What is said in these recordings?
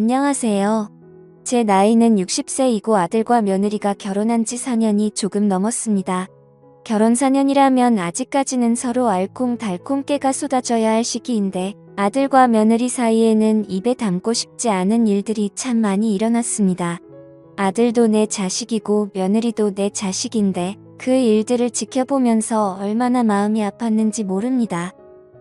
안녕하세요. 제 나이는 60세이고 아들과 며느리가 결혼한 지 4년이 조금 넘었습니다. 결혼 4년이라면 아직까지는 서로 알콩달콩 깨가 쏟아져야 할 시기인데 아들과 며느리 사이에는 입에 담고 싶지 않은 일들이 참 많이 일어났습니다. 아들도 내 자식이고 며느리도 내 자식인데 그 일들을 지켜보면서 얼마나 마음이 아팠는지 모릅니다.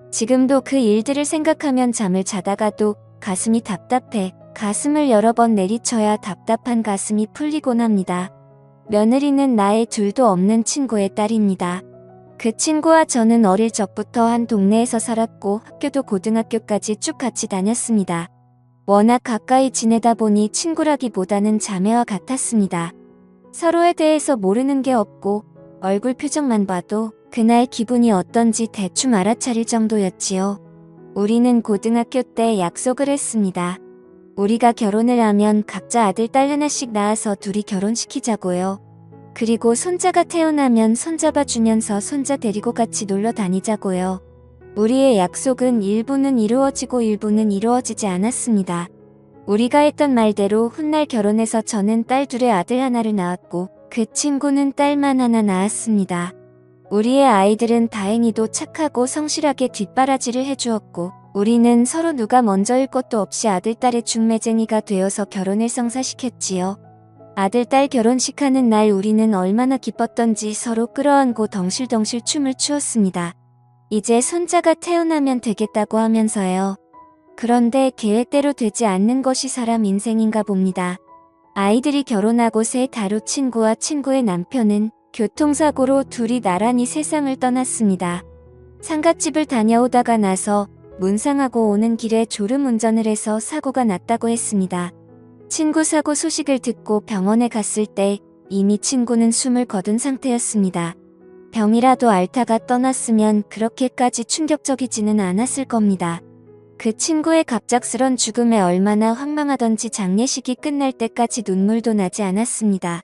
지금도 그 일들을 생각하면 잠을 자다가도 가슴이 답답해 가슴을 여러 번 내리쳐야 답답한 가슴이 풀리곤 합니다. 며느리는 나의 둘도 없는 친구의 딸입니다. 그 친구와 저는 어릴 적부터 한 동네에서 살았고 학교도 고등학교까지 쭉 같이 다녔습니다. 워낙 가까이 지내다 보니 친구라기보다는 자매와 같았습니다. 서로에 대해서 모르는 게 없고 얼굴 표정만 봐도 그날 기분이 어떤지 대충 알아차릴 정도였지요. 우리는 고등학교 때 약속을 했습니다. 우리가 결혼을 하면 각자 아들, 딸 하나씩 낳아서 둘이 결혼시키자고요. 그리고 손자가 태어나면 손잡아 주면서 손자 데리고 같이 놀러 다니자고요. 우리의 약속은 일부는 이루어지고 일부는 이루어지지 않았습니다. 우리가 했던 말대로 훗날 결혼해서 저는 딸 둘에 아들 하나를 낳았고 그 친구는 딸만 하나 낳았습니다. 우리의 아이들은 다행히도 착하고 성실하게 뒷바라지를 해주었고 우리는 서로 누가 먼저일 것도 없이 아들, 딸의 중매쟁이가 되어서 결혼을 성사시켰지요. 아들, 딸 결혼식 하는 날 우리는 얼마나 기뻤던지 서로 끌어안고 덩실덩실 춤을 추었습니다. 이제 손자가 태어나면 되겠다고 하면서요. 그런데 계획대로 되지 않는 것이 사람 인생인가 봅니다. 아이들이 결혼하고 새 다루 친구와 친구의 남편은 교통사고로 둘이 나란히 세상을 떠났습니다. 상갓집을 다녀오다가 나서 문상하고 오는 길에 졸음운전을 해서 사고가 났다고 했습니다. 친구 사고 소식을 듣고 병원에 갔을 때 이미 친구는 숨을 거둔 상태였습니다. 병이라도 앓다가 떠났으면 그렇게까지 충격적이지는 않았을 겁니다. 그 친구의 갑작스런 죽음에 얼마나 황망하던지 장례식이 끝날 때까지 눈물도 나지 않았습니다.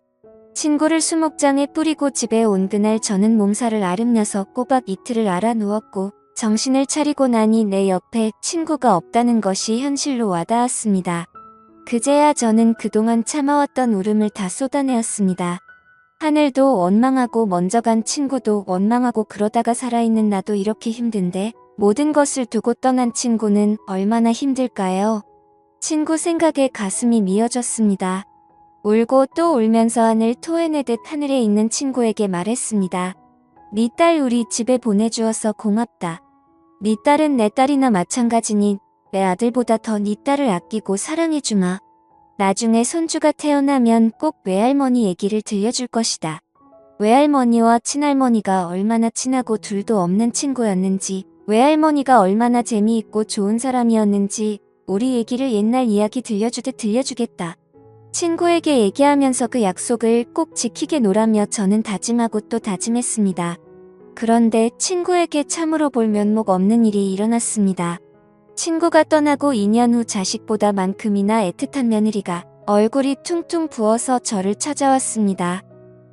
친구를 수목장에 뿌리고 집에 온 그날 저는 몸살을 앓으면서 꼬박 이틀을 앓아 누웠고 정신을 차리고 나니 내 옆에 친구가 없다는 것이 현실로 와닿았습니다. 그제야 저는 그동안 참아왔던 울음을 다 쏟아내었습니다. 하늘도 원망하고 먼저 간 친구도 원망하고 그러다가 살아있는 나도 이렇게 힘든데 모든 것을 두고 떠난 친구는 얼마나 힘들까요? 친구 생각에 가슴이 미어졌습니다. 울고 또 울면서 하늘 토해내듯 하늘에 있는 친구에게 말했습니다. 네 딸 우리 집에 보내주어서 고맙다. 네 딸은 내 딸이나 마찬가지니 내 아들보다 더 네 딸을 아끼고 사랑해주마. 나중에 손주가 태어나면 꼭 외할머니 얘기를 들려줄 것이다. 외할머니와 친할머니가 얼마나 친하고 둘도 없는 친구였는지, 외할머니가 얼마나 재미있고 좋은 사람이었는지 우리 얘기를 옛날 이야기 들려주듯 들려주겠다. 친구에게 얘기하면서 그 약속을 꼭 지키게노라며 저는 다짐하고 또 다짐했습니다. 그런데 친구에게 참으로 볼 면목 없는 일이 일어났습니다. 친구가 떠나고 2년 후 자식보다만큼이나 애틋한 며느리가 얼굴이 퉁퉁 부어서 저를 찾아왔습니다.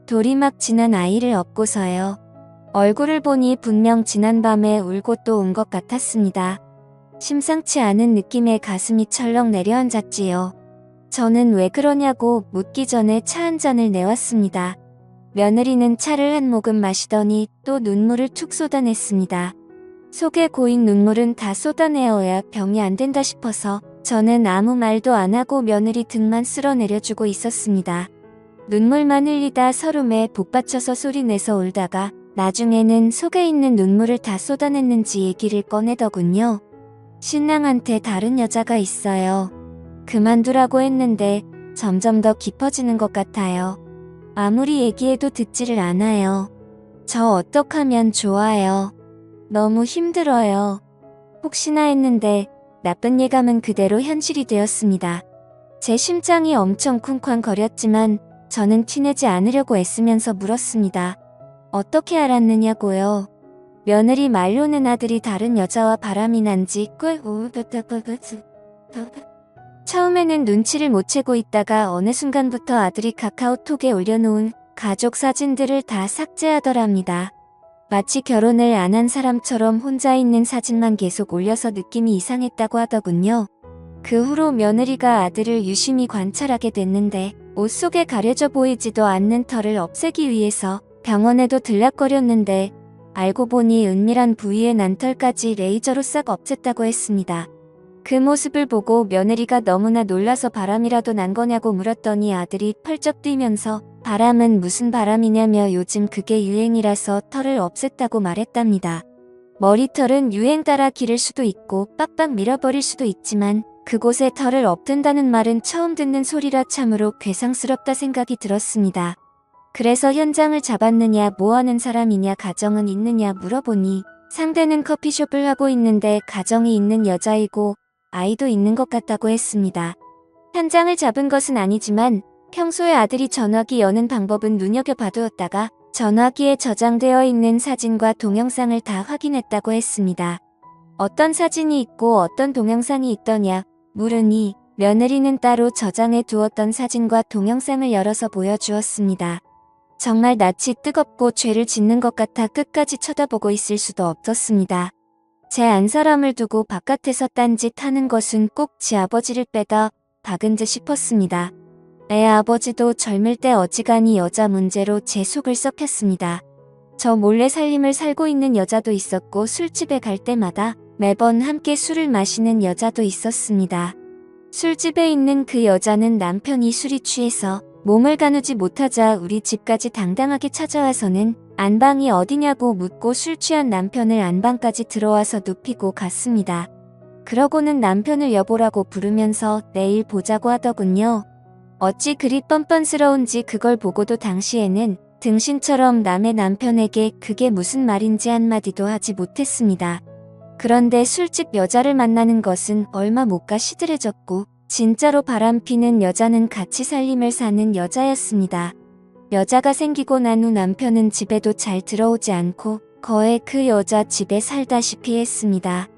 돌이 막 지난 아이를 업고서요. 얼굴을 보니 분명 지난밤에 울고 또 온 것 같았습니다. 심상치 않은 느낌에 가슴이 철렁 내려앉았지요. 저는 왜 그러냐고 묻기 전에 차 한 잔을 내왔습니다. 며느리는 차를 한 모금 마시더니 또 눈물을 툭 쏟아냈습니다. 속에 고인 눈물은 다 쏟아내어야 병이 안 된다 싶어서 저는 아무 말도 안 하고 며느리 등만 쓸어내려주고 있었습니다. 눈물만 흘리다 서름에 복받쳐서 소리내서 울다가 나중에는 속에 있는 눈물을 다 쏟아냈는지 얘기를 꺼내더군요. 신랑한테 다른 여자가 있어요. 그만두라고 했는데 점점 더 깊어지는 것 같아요. 아무리 얘기해도 듣지를 않아요. 저 어떡하면 좋아요. 너무 힘들어요. 혹시나 했는데 나쁜 예감은 그대로 현실이 되었습니다. 제 심장이 엄청 쿵쾅거렸지만 저는 티내지 않으려고 애쓰면서 물었습니다. 어떻게 알았느냐고요. 며느리 말로는 아들이 다른 여자와 바람이 난지 처음에는 눈치를 못 채고 있다가 어느 순간부터 아들이 카카오톡에 올려놓은 가족 사진들을 다 삭제하더랍니다. 마치 결혼을 안 한 사람처럼 혼자 있는 사진만 계속 올려서 느낌이 이상했다고 하더군요. 그 후로 며느리가 아들을 유심히 관찰하게 됐는데 옷 속에 가려져 보이지도 않는 털을 없애기 위해서 병원에도 들락거렸는데 알고 보니 은밀한 부위의 난 털까지 레이저로 싹 없앴다고 했습니다. 그 모습을 보고 며느리가 너무나 놀라서 바람이라도 난 거냐고 물었더니 아들이 펄쩍 뛰면서 바람은 무슨 바람이냐며 요즘 그게 유행이라서 털을 없앴다고 말했답니다. 머리털은 유행 따라 기를 수도 있고 빡빡 밀어버릴 수도 있지만 그곳에 털을 없앤다는 말은 처음 듣는 소리라 참으로 괴상스럽다 생각이 들었습니다. 그래서 현장을 잡았느냐 뭐하는 사람이냐 가정은 있느냐 물어보니 상대는 커피숍을 하고 있는데 가정이 있는 여자이고 아이도 있는 것 같다고 했습니다. 현장을 잡은 것은 아니지만 평소에 아들이 전화기 여는 방법은 눈여겨봐두었다가 전화기에 저장되어 있는 사진과 동영상을 다 확인했다고 했습니다. 어떤 사진이 있고 어떤 동영상이 있더냐 물으니 며느리는 따로 저장해 두었던 사진과 동영상을 열어서 보여주었습니다. 정말 낯이 뜨겁고 죄를 짓는 것 같아 끝까지 쳐다보고 있을 수도 없었습니다. 제 안사람을 두고 바깥에서 딴짓 하는 것은 꼭 지 아버지를 빼다 박은 듯 싶었습니다. 애 아버지도 젊을 때 어지간히 여자 문제로 제 속을 썩혔습니다. 저 몰래 살림을 살고 있는 여자도 있었고 술집에 갈 때마다 매번 함께 술을 마시는 여자도 있었습니다. 술집에 있는 그 여자는 남편이 술이 취해서 몸을 가누지 못하자 우리 집까지 당당하게 찾아와서는 안방이 어디냐고 묻고 술 취한 남편을 안방까지 들어와서 눕히고 갔습니다. 그러고는 남편을 여보라고 부르면서 내일 보자고 하더군요. 어찌 그리 뻔뻔스러운지 그걸 보고도 당시에는 등신처럼 남의 남편에게 그게 무슨 말인지 한마디도 하지 못했습니다. 그런데 술집 여자를 만나는 것은 얼마 못 가 시들해졌고 진짜로 바람피는 여자는 같이 살림을 사는 여자였습니다. 여자가 생기고 난 후 남편은 집에도 잘 들어오지 않고 거의 그 여자 집에 살다시피 했습니다.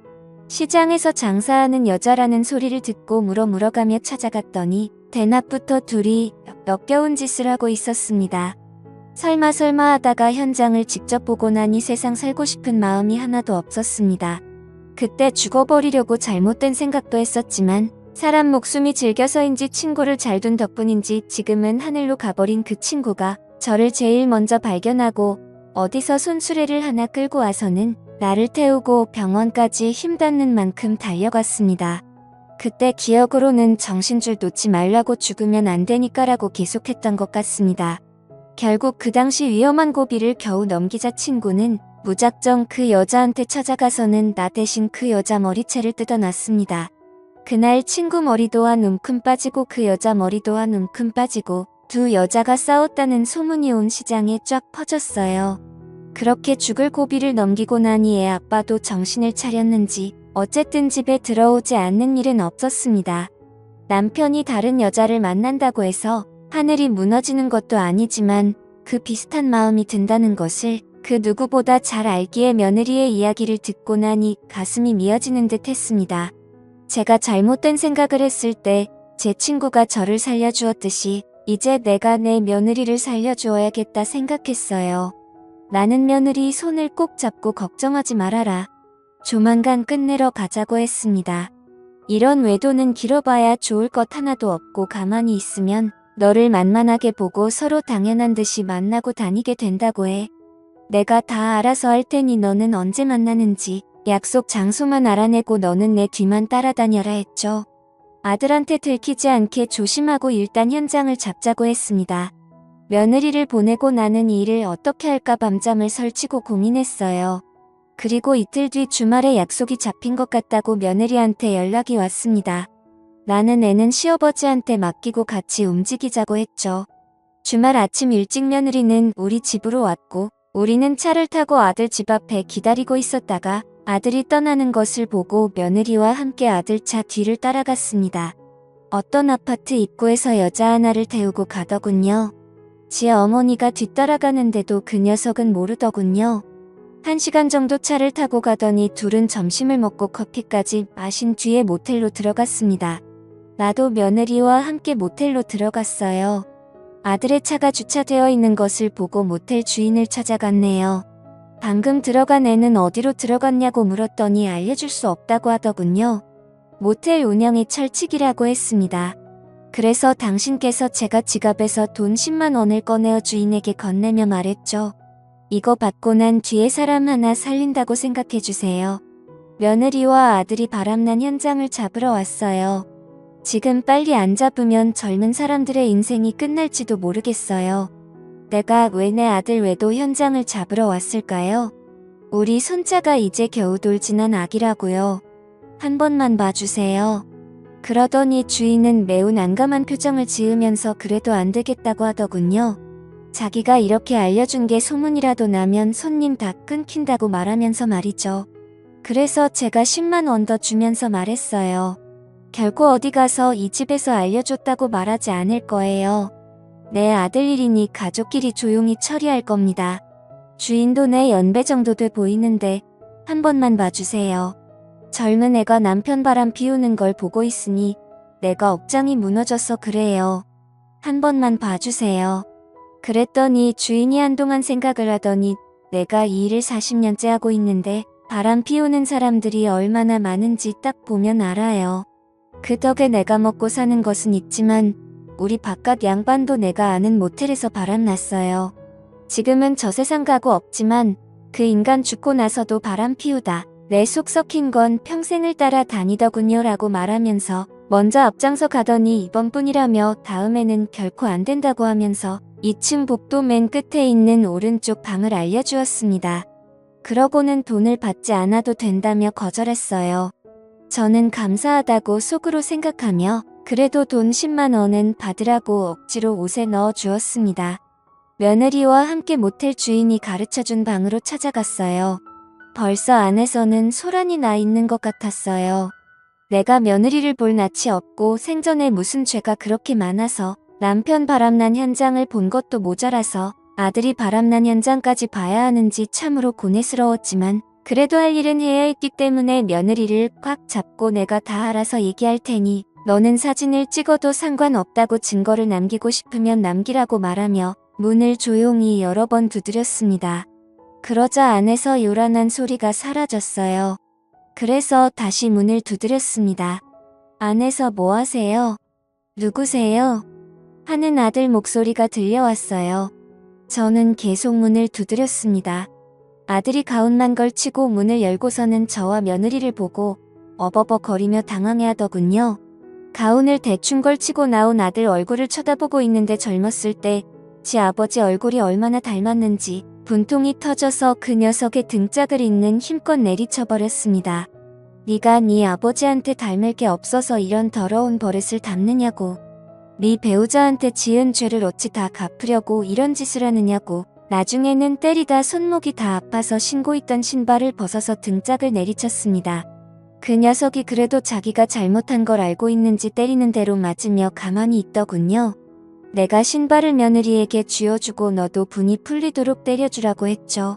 시장에서 장사하는 여자라는 소리를 듣고 물어가며 찾아갔더니 대낮부터 둘이 역겨운 짓을 하고 있었습니다. 설마 하다가 현장을 직접 보고 나니 세상 살고 싶은 마음이 하나도 없었습니다. 그때 죽어버리려고 잘못된 생각도 했었지만 사람 목숨이 질겨서인지 친구를 잘 둔 덕분인지 지금은 하늘로 가버린 그 친구가 저를 제일 먼저 발견하고 어디서 손수레를 하나 끌고 와서는 나를 태우고 병원까지 힘닿는 만큼 달려갔습니다. 그때 기억으로는 정신줄 놓지 말라고 죽으면 안 되니까라고 계속했던 것 같습니다. 결국 그 당시 위험한 고비를 겨우 넘기자 친구는 무작정 그 여자한테 찾아가서는 나 대신 그 여자 머리채를 뜯어놨습니다. 그날 친구 머리도 한 움큼 빠지고 그 여자 머리도 한 움큼 빠지고 두 여자가 싸웠다는 소문이 온 시장에 쫙 퍼졌어요. 그렇게 죽을 고비를 넘기고 나니 애 아빠도 정신을 차렸는지 어쨌든 집에 들어오지 않는 일은 없었습니다. 남편이 다른 여자를 만난다고 해서 하늘이 무너지는 것도 아니지만 그 비슷한 마음이 든다는 것을 그 누구보다 잘 알기에 며느리의 이야기를 듣고 나니 가슴이 미어지는 듯 했습니다. 제가 잘못된 생각을 했을 때 제 친구가 저를 살려주었듯이 이제 내가 내 며느리를 살려주어야겠다 생각했어요. 나는 며느리 손을 꼭 잡고 걱정하지 말아라. 조만간 끝내러 가자고 했습니다. 이런 외도는 길어봐야 좋을 것 하나도 없고 가만히 있으면 너를 만만하게 보고 서로 당연한 듯이 만나고 다니게 된다고 해. 내가 다 알아서 할 테니 너는 언제 만나는지 약속 장소만 알아내고 너는 내 뒤만 따라다녀라 했죠. 아들한테 들키지 않게 조심하고 일단 현장을 잡자고 했습니다. 며느리를 보내고 나는 이 일을 어떻게 할까 밤잠을 설치고 고민했어요. 그리고 이틀 뒤 주말에 약속이 잡힌 것 같다고 며느리한테 연락이 왔습니다. 나는 애는 시어버지한테 맡기고 같이 움직이자고 했죠. 주말 아침 일찍 며느리는 우리 집으로 왔고 우리는 차를 타고 아들 집 앞에 기다리고 있었다가 아들이 떠나는 것을 보고 며느리와 함께 아들 차 뒤를 따라갔습니다. 어떤 아파트 입구에서 여자 하나를 태우고 가더군요. 지 어머니가 뒤따라가는데도 그 녀석은 모르더군요. 1시간 정도 차를 타고 가더니 둘은 점심을 먹고 커피까지 마신 뒤에 모텔로 들어갔습니다. 나도 며느리와 함께 모텔로 들어갔어요. 아들의 차가 주차되어 있는 것을 보고 모텔 주인을 찾아갔네요. 방금 들어간 애는 어디로 들어갔냐고 물었더니 알려줄 수 없다고 하더군요. 모텔 운영의 철칙이라고 했습니다. 그래서 당신께서 제가 지갑에서 돈 10만 원을 꺼내어 주인에게 건네며 말했죠. 이거 받고 난 뒤에 사람 하나 살린다고 생각해 주세요. 며느리와 아들이 바람난 현장을 잡으러 왔어요. 지금 빨리 안 잡으면 젊은 사람들의 인생이 끝날지도 모르겠어요. 내가 왜 내 아들 외도 현장을 잡으러 왔을까요? 우리 손자가 이제 겨우 돌진한 아기라고요. 한 번만 봐주세요. 그러더니 주인은 매우 난감한 표정을 지으면서 그래도 안 되겠다고 하더군요. 자기가 이렇게 알려준 게 소문이라도 나면 손님 다 끊긴다고 말하면서 말이죠. 그래서 제가 10만 원 더 주면서 말했어요. 결코 어디 가서 이 집에서 알려줬다고 말하지 않을 거예요. 내 아들 일이니 가족끼리 조용히 처리할 겁니다. 주인도 내 연배 정도 돼 보이는데 한 번만 봐주세요. 젊은 애가 남편 바람 피우는 걸 보고 있으니 내가 억장이 무너져서 그래요. 한 번만 봐주세요. 그랬더니 주인이 한동안 생각을 하더니 내가 이 일을 40년째 하고 있는데 바람 피우는 사람들이 얼마나 많은지 딱 보면 알아요. 그 덕에 내가 먹고 사는 것은 있지만 우리 바깥 양반도 내가 아는 모텔에서 바람났어요. 지금은 저 세상 가고 없지만 그 인간 죽고 나서도 바람 피우다 내 속 썩힌 건 평생을 따라 다니더군요 라고 말하면서 먼저 앞장서 가더니 이번뿐이라며 다음에는 결코 안 된다고 하면서 2층 복도 맨 끝에 있는 오른쪽 방을 알려주었습니다. 그러고는 돈을 받지 않아도 된다며 거절했어요. 저는 감사하다고 속으로 생각하며 그래도 돈 10만 원은 받으라고 억지로 옷에 넣어 주었습니다. 며느리와 함께 모텔 주인이 가르쳐준 방으로 찾아갔어요. 벌써 안에서는 소란이 나 있는 것 같았어요. 내가 며느리를 볼 낯이 없고 생전에 무슨 죄가 그렇게 많아서 남편 바람난 현장을 본 것도 모자라서 아들이 바람난 현장까지 봐야 하는지 참으로 고뇌스러웠지만 그래도 할 일은 해야 했기 때문에 며느리를 꽉 잡고 내가 다 알아서 얘기할 테니 너는 사진을 찍어도 상관없다고 증거를 남기고 싶으면 남기라고 말하며 문을 조용히 여러 번 두드렸습니다. 그러자 안에서 요란한 소리가 사라졌어요. 그래서 다시 문을 두드렸습니다. 안에서 뭐 하세요? 누구세요? 하는 아들 목소리가 들려왔어요. 저는 계속 문을 두드렸습니다. 아들이 가운만 걸치고 문을 열고서는 저와 며느리를 보고 어버버거리며 당황해하더군요. 가운을 대충 걸치고 나온 아들 얼굴을 쳐다보고 있는데 젊었을 때 지 아버지 얼굴이 얼마나 닮았는지 분통이 터져서 그 녀석의 등짝을 잇는 힘껏 내리쳐버렸습니다. 네가 네 아버지한테 닮을 게 없어서 이런 더러운 버릇을 담느냐고. 네 배우자한테 지은 죄를 어찌 다 갚으려고 이런 짓을 하느냐고. 나중에는 때리다 손목이 다 아파서 신고 있던 신발을 벗어서 등짝을 내리쳤습니다. 그 녀석이 그래도 자기가 잘못한 걸 알고 있는지 때리는 대로 맞으며 가만히 있더군요. 내가 신발을 며느리에게 쥐어주고 너도 분이 풀리도록 때려주라고 했죠.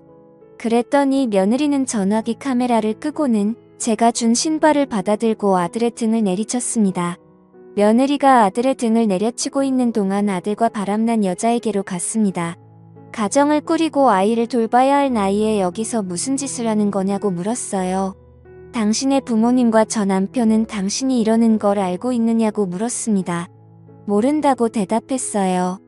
그랬더니 며느리는 전화기 카메라를 끄고는 제가 준 신발을 받아들고 아들의 등을 내리쳤습니다. 며느리가 아들의 등을 내려치고 있는 동안 아들과 바람난 여자에게로 갔습니다. 가정을 꾸리고 아이를 돌봐야 할 나이에 여기서 무슨 짓을 하는 거냐고 물었어요. 당신의 부모님과 저 남편은 당신이 이러는 걸 알고 있느냐고 물었습니다. 모른다고 대답했어요.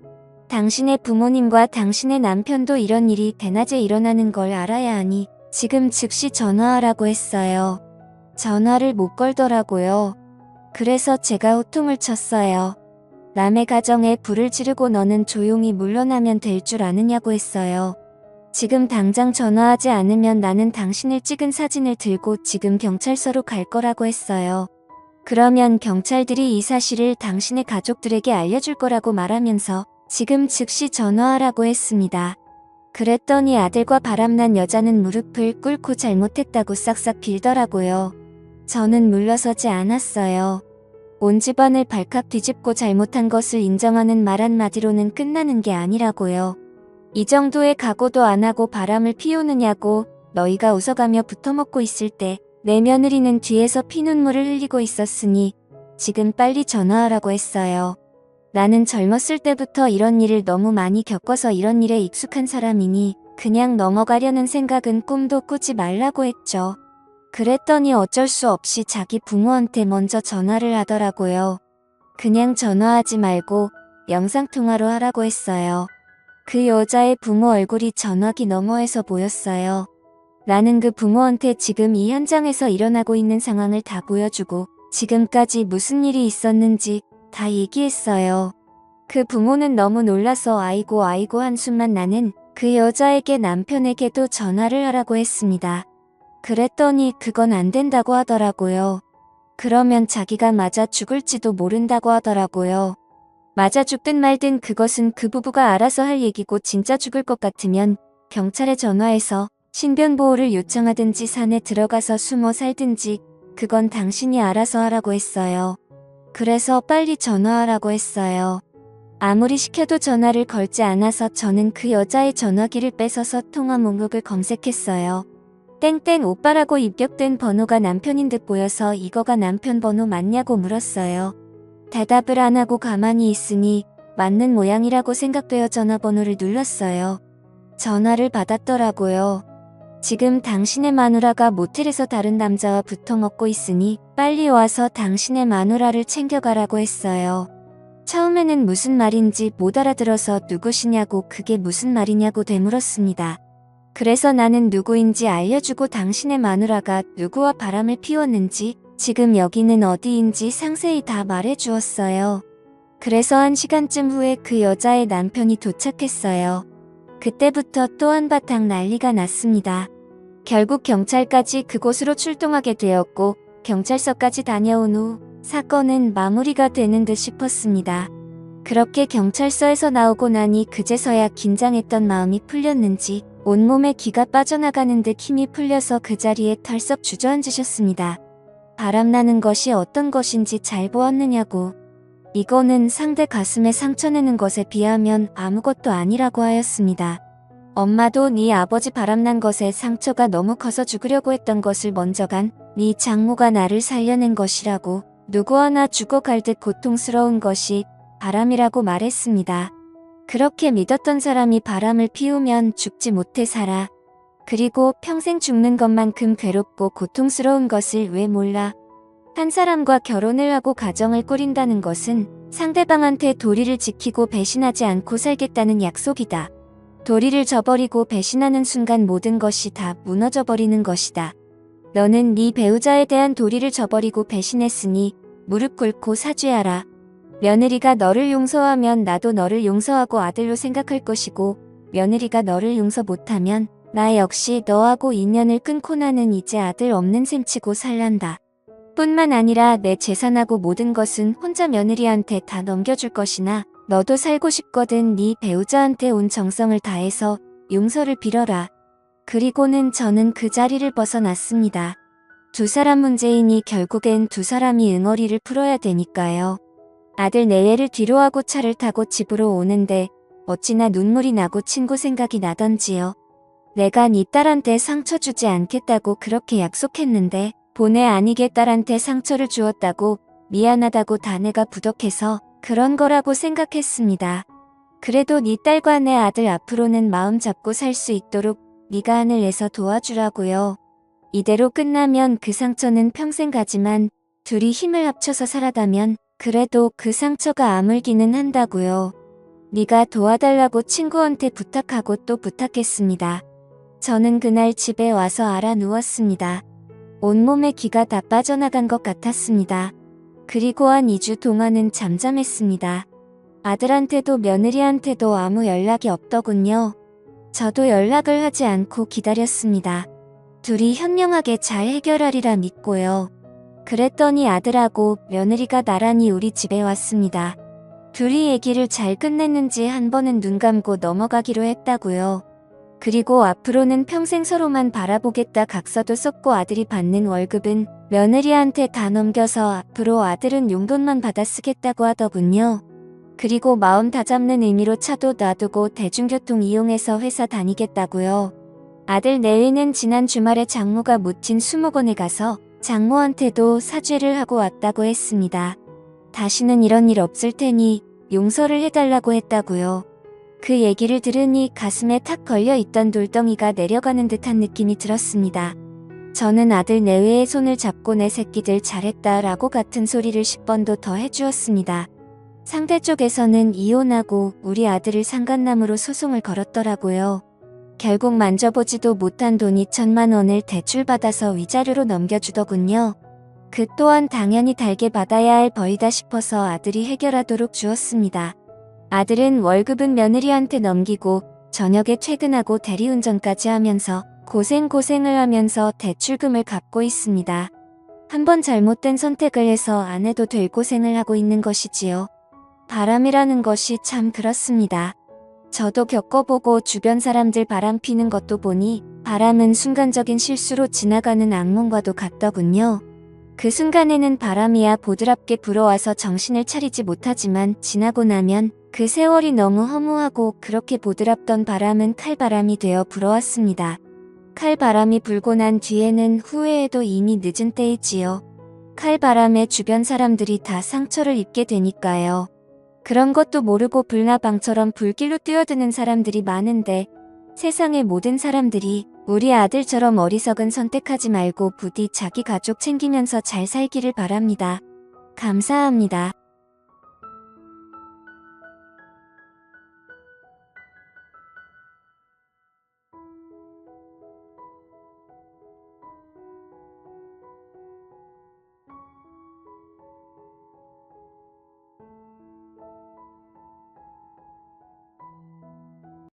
당신의 부모님과 당신의 남편도 이런 일이 대낮에 일어나는 걸 알아야 하니 지금 즉시 전화하라고 했어요. 전화를 못 걸더라고요. 그래서 제가 호통을 쳤어요. 남의 가정에 불을 지르고 너는 조용히 물러나면 될 줄 아느냐고 했어요. 지금 당장 전화하지 않으면 나는 당신을 찍은 사진을 들고 지금 경찰서로 갈 거라고 했어요. 그러면 경찰들이 이 사실을 당신의 가족들에게 알려줄 거라고 말하면서 지금 즉시 전화하라고 했습니다. 그랬더니 아들과 바람난 여자는 무릎을 꿇고 잘못했다고 싹싹 빌더라고요. 저는 물러서지 않았어요. 온 집안을 발칵 뒤집고 잘못한 것을 인정하는 말 한마디로는 끝나는 게 아니라고요. 이 정도의 각오도 안 하고 바람을 피우느냐고. 너희가 웃어가며 붙어먹고 있을 때 내 며느리는 뒤에서 피눈물을 흘리고 있었으니 지금 빨리 전화하라고 했어요. 나는 젊었을 때부터 이런 일을 너무 많이 겪어서 이런 일에 익숙한 사람이니 그냥 넘어가려는 생각은 꿈도 꾸지 말라고 했죠. 그랬더니 어쩔 수 없이 자기 부모한테 먼저 전화를 하더라고요. 그냥 전화하지 말고 영상통화로 하라고 했어요. 그 여자의 부모 얼굴이 전화기 너머에서 보였어요. 나는 그 부모한테 지금 이 현장에서 일어나고 있는 상황을 다 보여주고 지금까지 무슨 일이 있었는지 다 얘기했어요. 그 부모는 너무 놀라서 아이고 한숨만 나는 그 여자에게 남편에게도 전화를 하라고 했습니다. 그랬더니 그건 안 된다고 하더라고요. 그러면 자기가 맞아 죽을지도 모른다고 하더라고요. 맞아 죽든 말든 그것은 그 부부가 알아서 할 얘기고 진짜 죽을 것 같으면 경찰에 전화해서 신변보호를 요청하든지 산에 들어가서 숨어 살든지 그건 당신이 알아서 하라고 했어요. 그래서 빨리 전화하라고 했어요. 아무리 시켜도 전화를 걸지 않아서 저는 그 여자의 전화기를 뺏어서 통화 목록을 검색했어요. 땡땡 오빠라고 입력된 번호가 남편인 듯 보여서 이거가 남편 번호 맞냐고 물었어요. 대답을 안 하고 가만히 있으니 맞는 모양이라고 생각되어 전화번호를 눌렀어요. 전화를 받았더라고요. 지금 당신의 마누라가 모텔에서 다른 남자와 붙어먹고 있으니 빨리 와서 당신의 마누라를 챙겨가라고 했어요. 처음에는 무슨 말인지 못 알아들어서 누구시냐고 그게 무슨 말이냐고 되물었습니다. 그래서 나는 누구인지 알려주고 당신의 마누라가 누구와 바람을 피웠는지 지금 여기는 어디인지 상세히 다 말해주었어요. 그래서 1시간쯤 후에 그 여자의 남편이 도착했어요. 그때부터 또 한바탕 난리가 났습니다. 결국 경찰까지 그곳으로 출동하게 되었고 경찰서까지 다녀온 후 사건은 마무리가 되는 듯 싶었습니다. 그렇게 경찰서에서 나오고 나니 그제서야 긴장했던 마음이 풀렸는지 온몸에 기가 빠져나가는 듯 힘이 풀려서 그 자리에 털썩 주저앉으셨습니다. 바람나는 것이 어떤 것인지 잘 보았느냐고. 이거는 상대 가슴에 상처 내는 것에 비하면 아무것도 아니라고 하였습니다. 엄마도 네 아버지 바람난 것에 상처가 너무 커서 죽으려고 했던 것을 먼저 간 네 장모가 나를 살려낸 것이라고 누구 하나 죽어갈 듯 고통스러운 것이 바람이라고 말했습니다. 그렇게 믿었던 사람이 바람을 피우면 죽지 못해 살아. 그리고 평생 죽는 것만큼 괴롭고 고통스러운 것을 왜 몰라. 한 사람과 결혼을 하고 가정을 꾸린다는 것은 상대방한테 도리를 지키고 배신하지 않고 살겠다는 약속이다. 도리를 저버리고 배신하는 순간 모든 것이 다 무너져버리는 것이다. 너는 네 배우자에 대한 도리를 저버리고 배신했으니 무릎 꿇고 사죄하라. 며느리가 너를 용서하면 나도 너를 용서하고 아들로 생각할 것이고 며느리가 너를 용서 못하면 나 역시 너하고 인연을 끊고 나는 이제 아들 없는 셈 치고 살란다. 뿐만 아니라 내 재산하고 모든 것은 혼자 며느리한테 다 넘겨줄 것이나 너도 살고 싶거든 네 배우자한테 온 정성을 다해서 용서를 빌어라. 그리고는 저는 그 자리를 벗어났습니다. 두 사람 문제이니 결국엔 두 사람이 응어리를 풀어야 되니까요. 아들 내외를 뒤로하고 차를 타고 집으로 오는데 어찌나 눈물이 나고 친구 생각이 나던지요. 내가 네 딸한테 상처 주지 않겠다고 그렇게 약속했는데 본의 아니게 딸한테 상처를 주었다고 미안하다고 다 내가 부덕해서 그런 거라고 생각했습니다. 그래도 네 딸과 내 아들 앞으로는 마음 잡고 살 수 있도록 네가 한을 내서 도와주라고요. 이대로 끝나면 그 상처는 평생 가지만 둘이 힘을 합쳐서 살아가면 그래도 그 상처가 아물기는 한다고요. 네가 도와달라고 친구한테 부탁하고 또 부탁했습니다. 저는 그날 집에 와서 알아 누웠습니다. 온몸에 기가 다 빠져나간 것 같았습니다. 그리고 한 2주 동안은 잠잠했습니다. 아들한테도 며느리한테도 아무 연락이 없더군요. 저도 연락을 하지 않고 기다렸습니다. 둘이 현명하게 잘 해결하리라 믿고요. 그랬더니 아들하고 며느리가 나란히 우리 집에 왔습니다. 둘이 얘기를 잘 끝냈는지 한 번은 눈 감고 넘어가기로 했다고요. 그리고 앞으로는 평생 서로만 바라보겠다 각서도 썼고 아들이 받는 월급은 며느리한테 다 넘겨서 앞으로 아들은 용돈만 받아 쓰겠다고 하더군요. 그리고 마음 다잡는 의미로 차도 놔두고 대중교통 이용해서 회사 다니겠다고요. 아들 내외는 지난 주말에 장모가 묻힌 수목원에 가서 장모한테도 사죄를 하고 왔다고 했습니다. 다시는 이런 일 없을 테니 용서를 해달라고 했다고요. 그 얘기를 들으니 가슴에 탁 걸려 있던 돌덩이가 내려가는 듯한 느낌이 들었습니다. 저는 아들 내외의 손을 잡고 내 새끼들 잘했다 라고 같은 소리를 10번도 더 해주었습니다. 상대 쪽에서는 이혼하고 우리 아들을 상간남으로 소송을 걸었더라고요. 결국 만져보지도 못한 돈이 1,000만 원을 대출받아서 위자료로 넘겨주더군요. 그 또한 당연히 달게 받아야 할 벌이다 싶어서 아들이 해결하도록 주었습니다. 아들은 월급은 며느리한테 넘기고 저녁에 퇴근하고 대리운전까지 하면서 고생을 하면서 대출금을 갚고 있습니다. 한번 잘못된 선택을 해서 안 해도 될 고생을 하고 있는 것이지요. 바람이라는 것이 참 그렇습니다. 저도 겪어보고 주변 사람들 바람 피는 것도 보니 바람은 순간적인 실수로 지나가는 악몽과도 같더군요. 그 순간에는 바람이야 보드랍게 불어와서 정신을 차리지 못하지만 지나고 나면 그 세월이 너무 허무하고 그렇게 보드랍던 바람은 칼바람이 되어 불어왔습니다. 칼바람이 불고 난 뒤에는 후회해도 이미 늦은 때이지요. 칼바람에 주변 사람들이 다 상처를 입게 되니까요. 그런 것도 모르고 불나방처럼 불길로 뛰어드는 사람들이 많은데 세상의 모든 사람들이 우리 아들처럼 어리석은 선택하지 말고 부디 자기 가족 챙기면서 잘 살기를 바랍니다. 감사합니다.